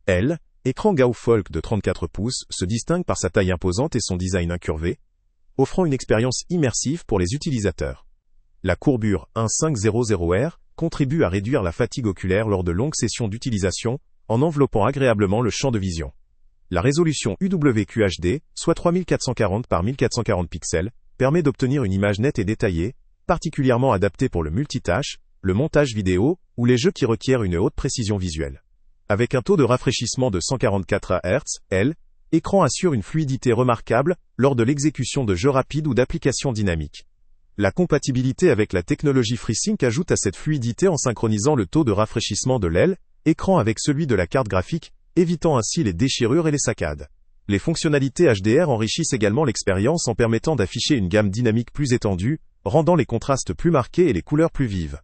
L, écran Gaufolk de 34 pouces, se distingue par sa taille imposante et son design incurvé, offrant une expérience immersive pour les utilisateurs. La courbure 1500R contribue à réduire la fatigue oculaire lors de longues sessions d'utilisation, en enveloppant agréablement le champ de vision. La résolution UWQHD, soit 3440 par 1440 pixels, permet d'obtenir une image nette et détaillée, particulièrement adaptée pour le multitâche, le montage vidéo ou les jeux qui requièrent une haute précision visuelle. Avec un taux de rafraîchissement de 144 Hz, l'écran assure une fluidité remarquable lors de l'exécution de jeux rapides ou d'applications dynamiques. La compatibilité avec la technologie FreeSync ajoute à cette fluidité en synchronisant le taux de rafraîchissement de l'écran avec celui de la carte graphique, évitant ainsi les déchirures et les saccades. Les fonctionnalités HDR enrichissent également l'expérience en permettant d'afficher une gamme dynamique plus étendue, rendant les contrastes plus marqués et les couleurs plus vives.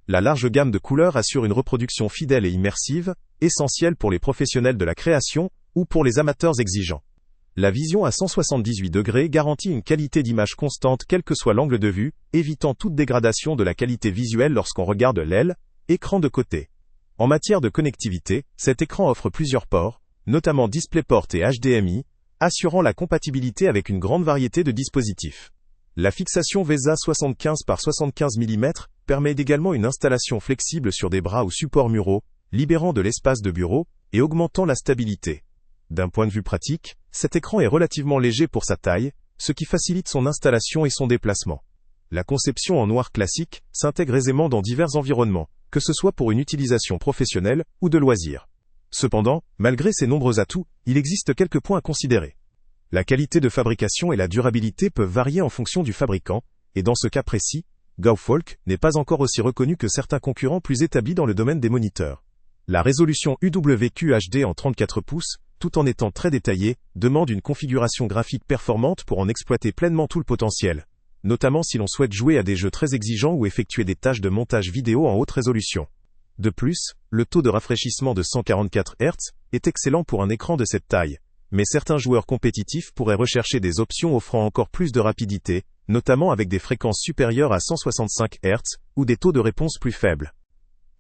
La large gamme de couleurs assure une reproduction fidèle et immersive, essentielle pour les professionnels de la création ou pour les amateurs exigeants. La vision à 178 degrés garantit une qualité d'image constante quel que soit l'angle de vue, évitant toute dégradation de la qualité visuelle lorsqu'on regarde l'écran de côté. En matière de connectivité, cet écran offre plusieurs ports, notamment DisplayPort et HDMI, assurant la compatibilité avec une grande variété de dispositifs. La fixation VESA 75 par 75 mm permet également une installation flexible sur des bras ou supports muraux, libérant de l'espace de bureau et augmentant la stabilité. D'un point de vue pratique, cet écran est relativement léger pour sa taille, ce qui facilite son installation et son déplacement. La conception en noir classique s'intègre aisément dans divers environnements, que ce soit pour une utilisation professionnelle ou de loisirs. Cependant, malgré ces nombreux atouts, il existe quelques points à considérer. La qualité de fabrication et la durabilité peuvent varier en fonction du fabricant, et dans ce cas précis, Gaufolk n'est pas encore aussi reconnu que certains concurrents plus établis dans le domaine des moniteurs. La résolution UWQHD en 34 pouces, tout en étant très détaillée, demande une configuration graphique performante pour en exploiter pleinement tout le potentiel, notamment si l'on souhaite jouer à des jeux très exigeants ou effectuer des tâches de montage vidéo en haute résolution. De plus, le taux de rafraîchissement de 144 Hz est excellent pour un écran de cette taille, mais certains joueurs compétitifs pourraient rechercher des options offrant encore plus de rapidité, notamment avec des fréquences supérieures à 165 Hz ou des taux de réponse plus faibles.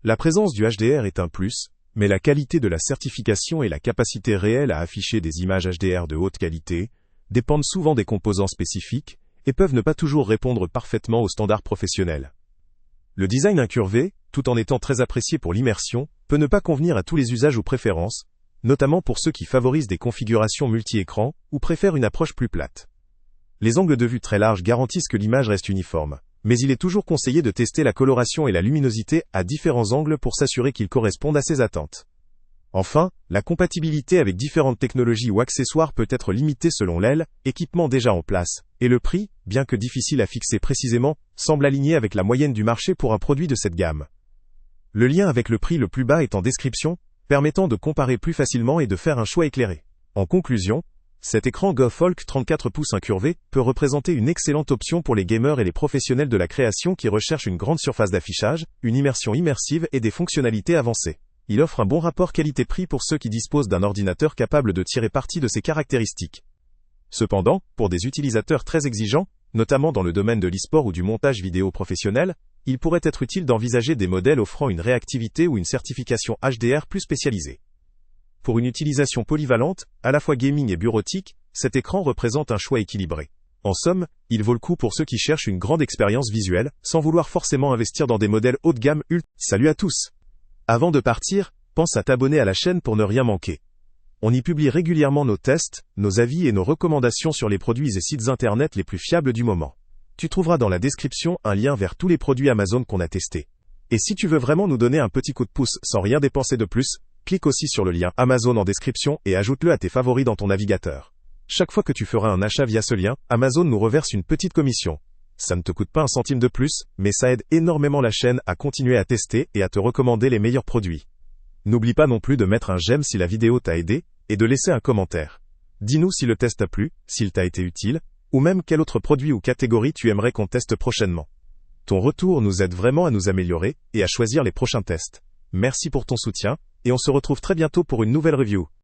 La présence du HDR est un plus, mais la qualité de la certification et la capacité réelle à afficher des images HDR de haute qualité dépendent souvent des composants spécifiques et peuvent ne pas toujours répondre parfaitement aux standards professionnels. Le design incurvé, tout en étant très apprécié pour l'immersion, peut ne pas convenir à tous les usages ou préférences, notamment pour ceux qui favorisent des configurations multi-écrans ou préfèrent une approche plus plate. Les angles de vue très larges garantissent que l'image reste uniforme, mais il est toujours conseillé de tester la coloration et la luminosité à différents angles pour s'assurer qu'ils correspondent à ses attentes. Enfin, la compatibilité avec différentes technologies ou accessoires peut être limitée selon l'équipement déjà en place, et le prix, bien que difficile à fixer précisément, semble aligné avec la moyenne du marché pour un produit de cette gamme. Le lien avec le prix le plus bas est en description, permettant de comparer plus facilement et de faire un choix éclairé. En conclusion, cet écran Gaufolk 34 pouces incurvé peut représenter une excellente option pour les gamers et les professionnels de la création qui recherchent une grande surface d'affichage, une immersion immersive et des fonctionnalités avancées. Il offre un bon rapport qualité-prix pour ceux qui disposent d'un ordinateur capable de tirer parti de ses caractéristiques. Cependant, pour des utilisateurs très exigeants, notamment dans le domaine de l'e-sport ou du montage vidéo professionnel, il pourrait être utile d'envisager des modèles offrant une réactivité ou une certification HDR plus spécialisée. Pour une utilisation polyvalente, à la fois gaming et bureautique, cet écran représente un choix équilibré. En somme, il vaut le coup pour ceux qui cherchent une grande expérience visuelle, sans vouloir forcément investir dans des modèles haut de gamme ultra. Salut à tous! Avant de partir, pense à t'abonner à la chaîne pour ne rien manquer. On y publie régulièrement nos tests, nos avis et nos recommandations sur les produits et sites internet les plus fiables du moment. Tu trouveras dans la description un lien vers tous les produits Amazon qu'on a testés. Et si tu veux vraiment nous donner un petit coup de pouce sans rien dépenser de plus, clique aussi sur le lien Amazon en description et ajoute-le à tes favoris dans ton navigateur. Chaque fois que tu feras un achat via ce lien, Amazon nous reverse une petite commission. Ça ne te coûte pas un centime de plus, mais ça aide énormément la chaîne à continuer à tester et à te recommander les meilleurs produits. N'oublie pas non plus de mettre un j'aime si la vidéo t'a aidé, et de laisser un commentaire. Dis-nous si le test t'a plu, s'il t'a été utile, ou même quel autre produit ou catégorie tu aimerais qu'on teste prochainement. Ton retour nous aide vraiment à nous améliorer, et à choisir les prochains tests. Merci pour ton soutien, et on se retrouve très bientôt pour une nouvelle review.